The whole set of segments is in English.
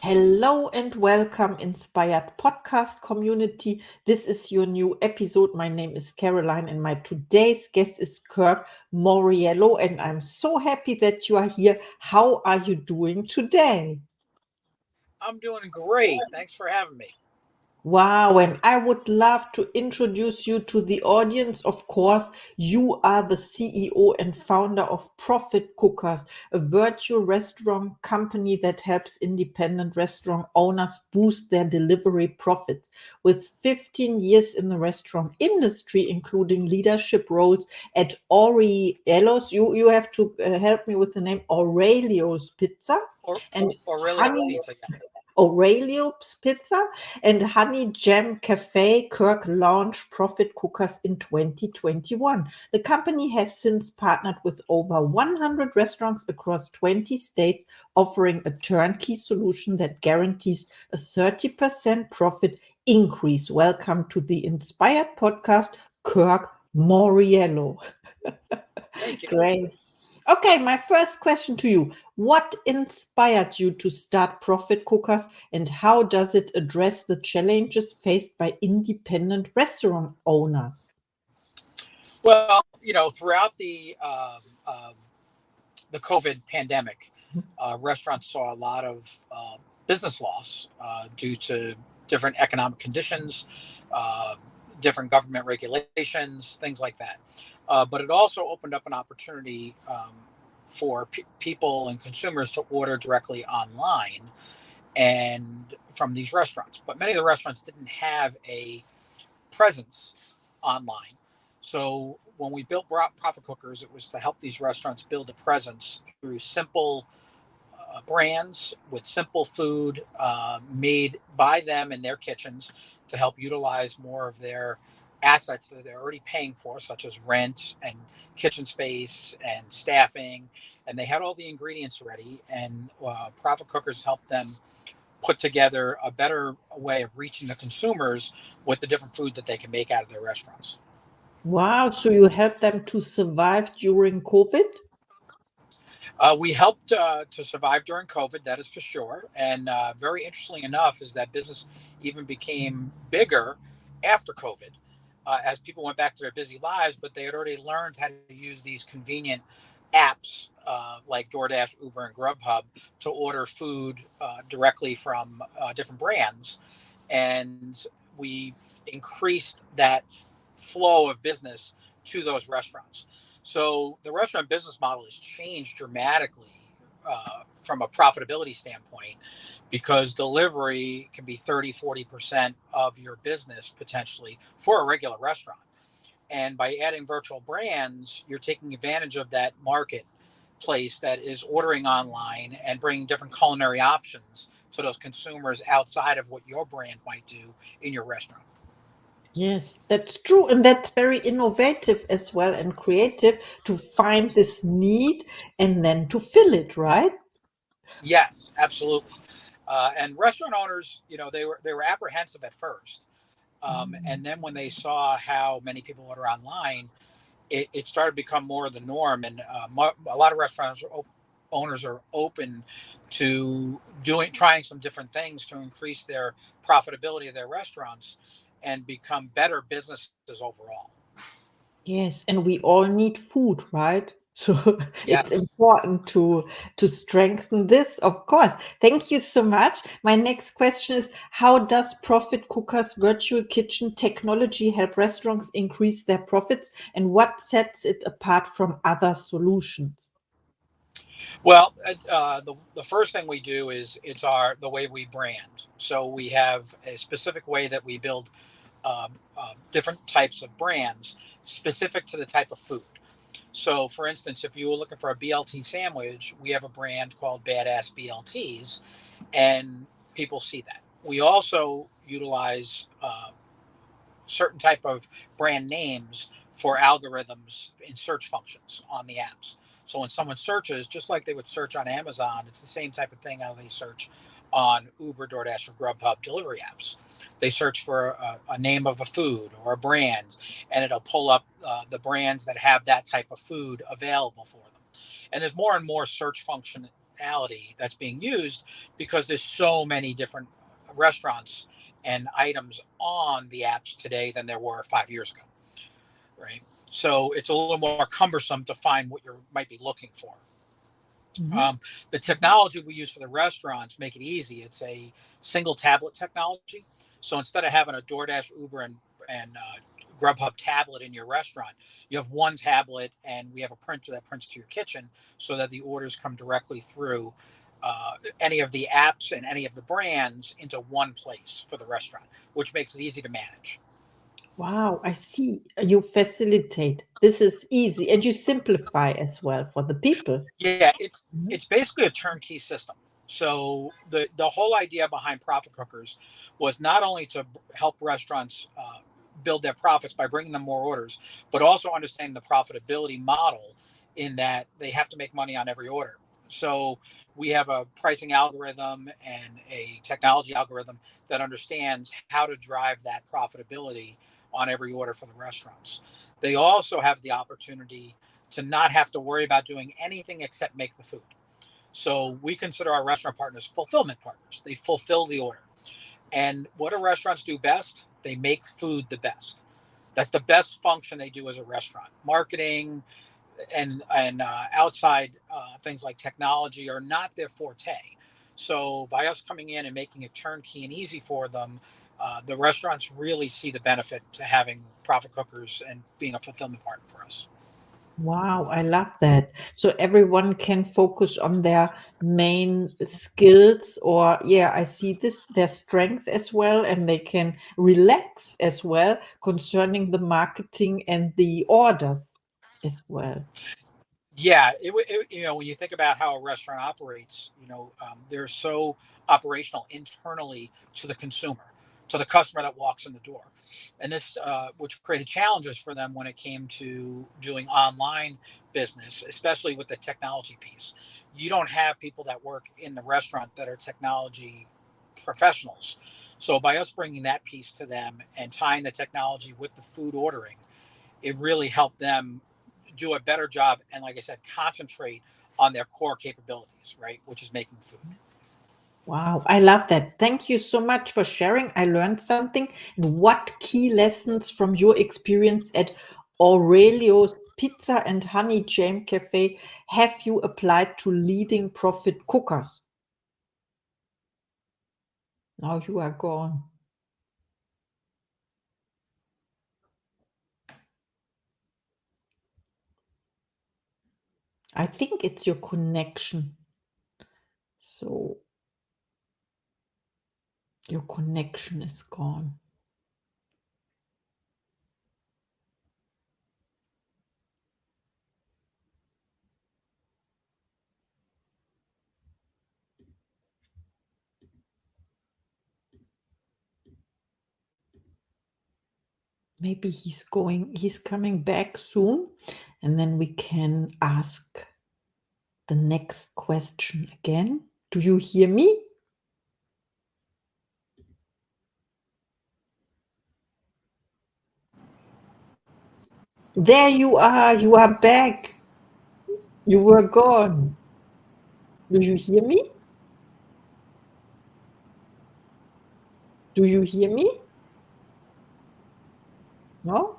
Hello and welcome, Inspired Podcast community. This is your new episode. My name is Caroline, and my today's guest is Kirk Mauriello. And I'm so happy that you are here. How are you doing today? I'm doing great. Thanks for having me. Wow, and I would love to introduce you to the audience. Of course, you are the CEO and founder of Profit Cookers, a virtual restaurant company that helps independent restaurant owners boost their delivery profits. With 15 years in the restaurant industry, including leadership roles at Aurelio's, you have to help me with the name Aurelio's Pizza and Aurelio's Honey. Pizza, yes. Aurelio's Pizza and Honey Jam Cafe. Kirk launched Profit Cookers in 2021. The company has since partnered with over 100 restaurants across 20 states, offering a turnkey solution that guarantees a 30% profit increase. Welcome to the Inspired Podcast, Kirk Mauriello. Thank you. Great. Okay, my first question to you. What inspired you to start Profit Cookers and how does it address the challenges faced by independent restaurant owners? Well, throughout the COVID pandemic, restaurants saw a lot of business loss due to different economic conditions, uh, different government regulations, things like that. But it also opened up an opportunity for people and consumers to order directly online and from these restaurants. But many of the restaurants didn't have a presence online. So when we built Profit Cookers, it was to help these restaurants build a presence through simple brands with simple food made by them in their kitchens to help utilize more of their assets that they're already paying for, such as rent and kitchen space and staffing. And they had all the ingredients ready, and Profit Cookers helped them put together a better way of reaching the consumers with the different food that they can make out of their restaurants. Wow, so you helped them to survive during COVID? We helped to survive during COVID, that is for sure. And very interestingly enough, is that business even became bigger after COVID, as people went back to their busy lives, but they had already learned how to use these convenient apps like DoorDash, Uber, and Grubhub to order food directly from different brands. And we increased that flow of business to those restaurants. So the restaurant business model has changed dramatically from a profitability standpoint because delivery can be 30-40% of your business potentially for a regular restaurant. And by adding virtual brands, you're taking advantage of that marketplace that is ordering online and bringing different culinary options to those consumers outside of what your brand might do in your restaurant. Yes, that's true. And that's very innovative as well and creative to find this need and then to fill it, right? Yes, absolutely. And restaurant owners, they were apprehensive at first, and then when they saw how many people order online, it started to become more of the norm. And a lot of owners are open to trying some different things to increase their profitability of their restaurants and become better businesses overall. Yes, and we all need food, right? So it's Yes. important to strengthen this, of course. Thank you so much. My next question is, how does Profit Cookers virtual kitchen technology help restaurants increase their profits, and what sets it apart from other solutions? Well, the first thing we do is it's the way we brand. So we have a specific way that we build different types of brands specific to the type of food. So, for instance, if you were looking for a BLT sandwich, we have a brand called Badass BLTs, and people see that. We also utilize certain type of brand names for algorithms in search functions on the apps. So when someone searches, just like they would search on Amazon, it's the same type of thing how they search on Uber, DoorDash, or Grubhub delivery apps. They search for a name of a food or a brand, and it'll pull up the brands that have that type of food available for them. And there's more and more search functionality that's being used because there's so many different restaurants and items on the apps today than there were 5 years ago, right? So it's a little more cumbersome to find what you might be looking for. Mhm. The technology we use for the restaurants make it easy. It's a single tablet technology. So instead of having a DoorDash, Uber, and Grubhub tablet in your restaurant, you have one tablet, and we have a printer that prints to your kitchen, so that the orders come directly through any of the apps and any of the brands into one place for the restaurant, which makes it easy to manage. Wow, I see. You facilitate. This is easy, and you simplify as well for the people. Yeah, it's Mhm. it's basically a turnkey system. So the whole idea behind profit cookers was not only to help restaurants build their profits by bringing them more orders, but also understanding the profitability model in that they have to make money on every order. So we have a pricing algorithm and a technology algorithm that understands how to drive that profitability on every order for the restaurants. They also have the opportunity to not have to worry about doing anything except make the food. So we consider our restaurant partners fulfillment partners. They fulfill the order. And what do restaurants do best? They make food the best. That's the best function they do as a restaurant. Marketing and outside things like technology are not their forte. So by us coming in and making it turnkey and easy for them, the restaurants really see the benefit to having profit cookers and being a fulfillment partner for us. Wow, I love that. So everyone can focus on their main skills, or yeah, I see this, their strength as well, and they can relax as well concerning the marketing and the orders as well. Yeah, when you think about how a restaurant operates, they're so operational internally to the consumer, to the customer that walks in the door, and this which created challenges for them when it came to doing online business, especially with the technology piece. You don't have people that work in the restaurant that are technology professionals. So by us bringing that piece to them and tying the technology with the food ordering, it really helped them do a better job and, like I said, concentrate on their core capabilities, right, which is making food. Wow, I love that. Thank you so much for sharing. I learned something. And what key lessons from your experience at Aurelio's Pizza and Honey Jam Cafe have you applied to leading profit cookers? Now you are gone. I think it's your connection. So your connection is gone. Maybe he's coming back soon, and then we can ask the next question again. Do you hear me? There you are. You are back. You were gone. Do you hear me? Do you hear me? No?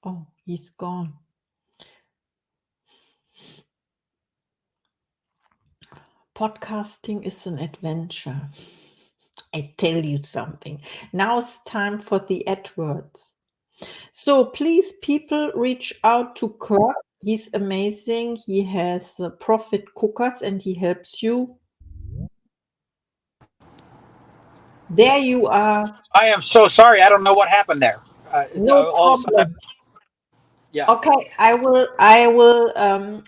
Oh, he's gone. Podcasting is an adventure. I tell you something. Now it's time for the AdWords. So please, people, reach out to Kirk. He's amazing. He has profit cookers and he helps you. There you are. I am so sorry. I don't know what happened there. No All of a sudden, problem. yeah. Okay, I will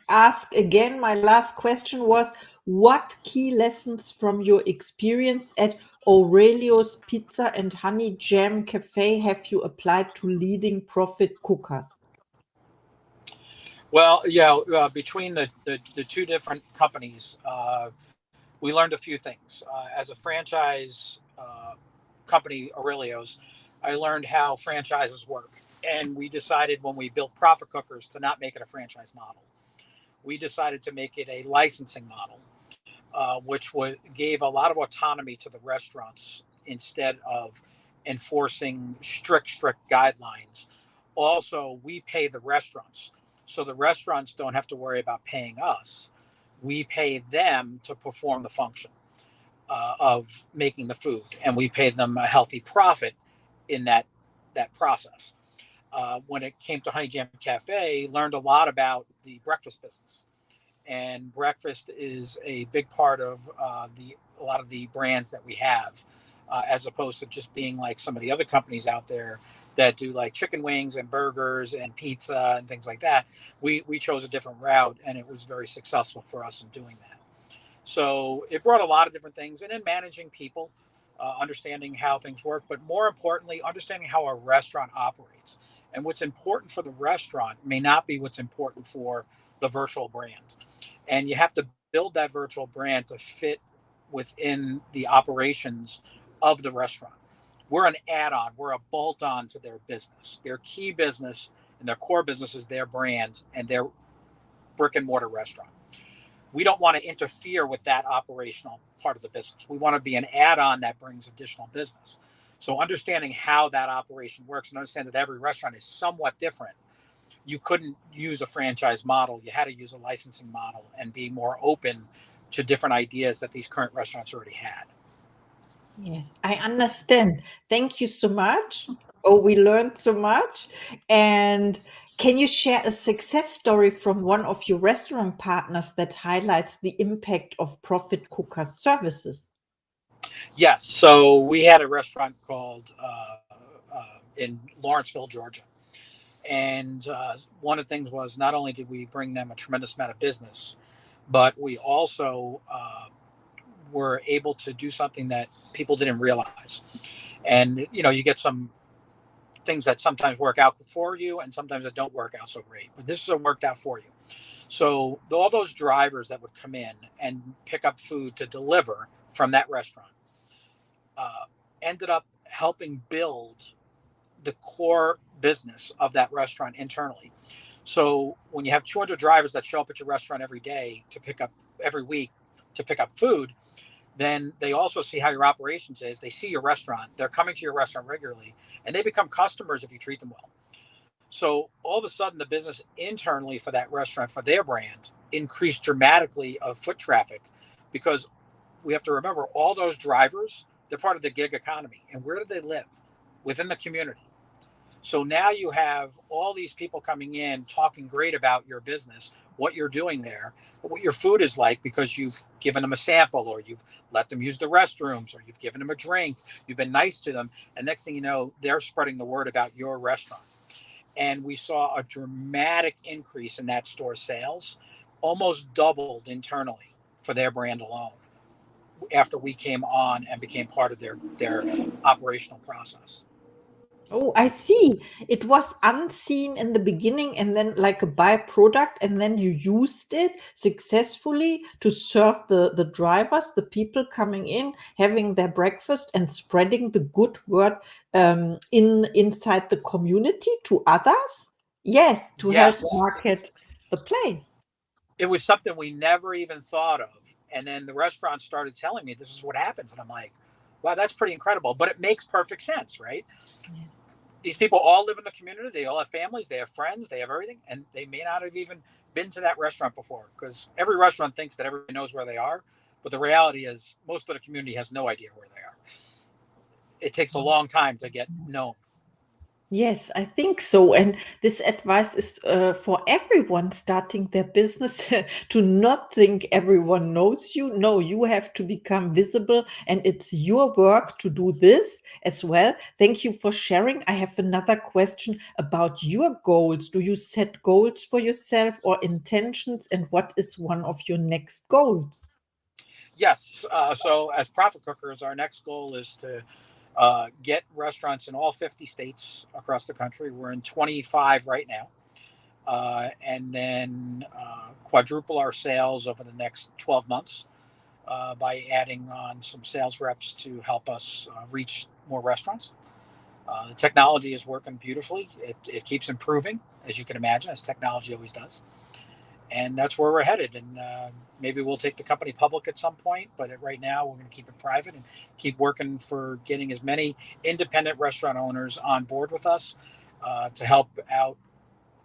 ask again. My last question was, what key lessons from your experience at Aurelio's Pizza and Honey Jam Cafe have you applied to leading profit cookers? Well, yeah, between the two different companies, we learned a few things. As a franchise company, Aurelio's, I learned how franchises work. And we decided when we built Profit Cookers to not make it a franchise model. we decided to make it a licensing model, which gave a lot of autonomy to the restaurants instead of enforcing strict guidelines. Also, we pay the restaurants, so the restaurants don't have to worry about paying us. We pay them to perform the function of making the food, and we pay them a healthy profit in that process. When it came to Honey Jam Cafe, learned a lot about the breakfast business, and breakfast is a big part of a lot of the brands that we have, as opposed to just being like some of the other companies out there that do like chicken wings and burgers and pizza and things like that. We chose a different route, and it was very successful for us in doing that. So it brought a lot of different things, and in managing people, understanding how things work, but more importantly, understanding how a restaurant operates. And what's important for the restaurant may not be what's important for the virtual brand. And you have to build that virtual brand to fit within the operations of the restaurant. We're an add-on, we're a bolt-on to their business. Their key business and their core business is their brand and their brick and mortar restaurant. We don't want to interfere with that operational part of the business. We want to be an add-on that brings additional business. So understanding how that operation works and understand that every restaurant is somewhat different. You couldn't use a franchise model. You had to use a licensing model and be more open to different ideas that these current restaurants already had. Yes, I understand. Thank you so much. Oh, we learned so much. And can you share a success story from one of your restaurant partners that highlights the impact of Profit Cookers services? Yes. So we had a restaurant called in Lawrenceville, Georgia. And one of the things was not only did we bring them a tremendous amount of business, but we also were able to do something that people didn't realize. And, you get some things that sometimes work out for you and sometimes that don't work out so great. But this is worked out for you. So all those drivers that would come in and pick up food to deliver from that restaurant ended up helping build the core business of that restaurant internally. So when you have 200 drivers that show up at your restaurant every day to pick up every week to pick up food, then they also see how your operations is. They see your restaurant. They're coming to your restaurant regularly, and they become customers if you treat them well. So all of a sudden, the business internally for that restaurant, for their brand, increased dramatically of foot traffic, because we have to remember all those drivers, they're part of the gig economy. And where do they live? Within the community. So now you have all these people coming in talking great about your business, what you're doing there, what your food is like, because you've given them a sample, or you've let them use the restrooms, or you've given them a drink, you've been nice to them. And next thing you know, they're spreading the word about your restaurant. And we saw a dramatic increase in that store's sales, almost doubled internally for their brand alone, after we came on and became part of their operational process. Oh, I see. It was unseen in the beginning and then like a byproduct, and then you used it successfully to serve the drivers, the people coming in, having their breakfast and spreading the good word inside the community to others. Yes, to help Yes, market the place. it was something we never even thought of. And then the restaurant started telling me this is what happens. And I'm like, wow, that's pretty incredible. But it makes perfect sense, right? Yes. These people all live in the community. They all have families, they have friends, they have everything. And they may not have even been to that restaurant before, because every restaurant thinks that everybody knows where they are. But the reality is, most of the community has no idea where they are. It takes a long time to get known. Yes, I think so. And this advice is for everyone starting their business to not think everyone knows you. No, you have to become visible, and it's your work to do this as well. Thank you for sharing. I have another question about your goals. Do you set goals for yourself or intentions? And what is one of your next goals? Yes. So, as profit cookers, our next goal is to get restaurants in all 50 states across the country. We're in 25 right now. And then quadruple our sales over the next 12 months by adding on some sales reps to help us reach more restaurants. The technology is working beautifully. It keeps improving, as you can imagine, as technology always does. and that's where we're headed. And maybe we'll take the company public at some point, but right now we're going to keep it private and keep working for getting as many independent restaurant owners on board with us to help out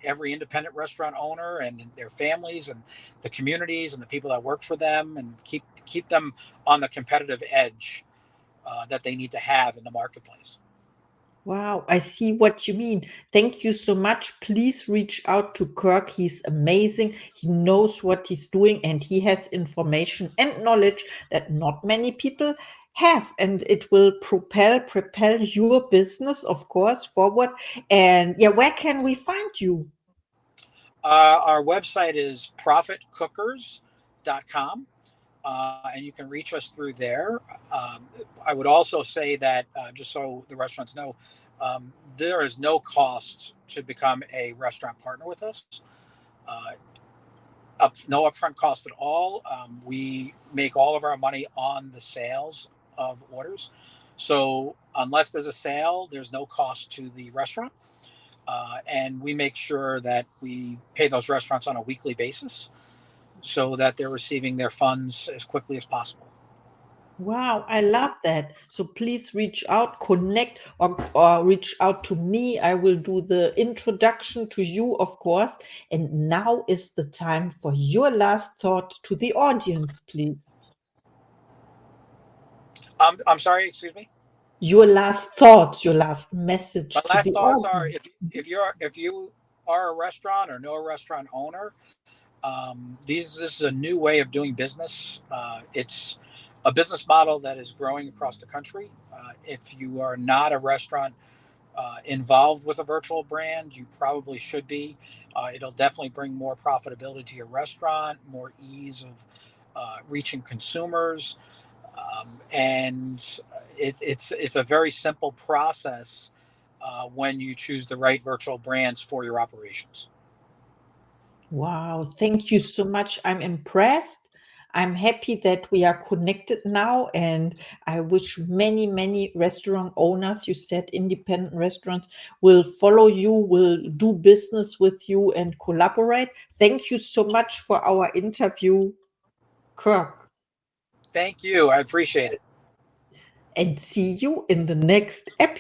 every independent restaurant owner and their families and the communities and the people that work for them, and keep them on the competitive edge that they need to have in the marketplace. Wow, I see what you mean. Thank you so much. Please reach out to Kirk. He's amazing. He knows what he's doing and he has information and knowledge that not many people have. And it will propel your business, of course, forward. And yeah, where can we find you? Our website is profitcookers.com. And you can reach us through there. I would also say that, just so the restaurants know, there is no cost to become a restaurant partner with us. Uh, no upfront cost at all. We make all of our money on the sales of orders. So unless there's a sale, there's no cost to the restaurant. And we make sure that we pay those restaurants on a weekly basis so that they're receiving their funds as quickly as possible. Wow, I love that. So please reach out, connect, or reach out to me. I will do the introduction to you, of course. And now is the time for your last thought to the audience, please. I'm sorry, excuse me. Your last thoughts, your last My message to the last thoughts are: audience. if you are a restaurant or know a restaurant owner, this is a new way of doing business. It's a business model that is growing across the country. If you are not a restaurant involved with a virtual brand, you probably should be. It'll definitely bring more profitability to your restaurant, more ease of reaching consumers, and it's a very simple process when you choose the right virtual brands for your operations. Wow, thank you so much. I'm impressed. I'm happy that we are connected now, and I wish many, many restaurant owners, you said independent restaurants, will follow you, will do business with you and collaborate. Thank you so much for our interview, Kirk, Thank you. I appreciate it. and see you in the next episode.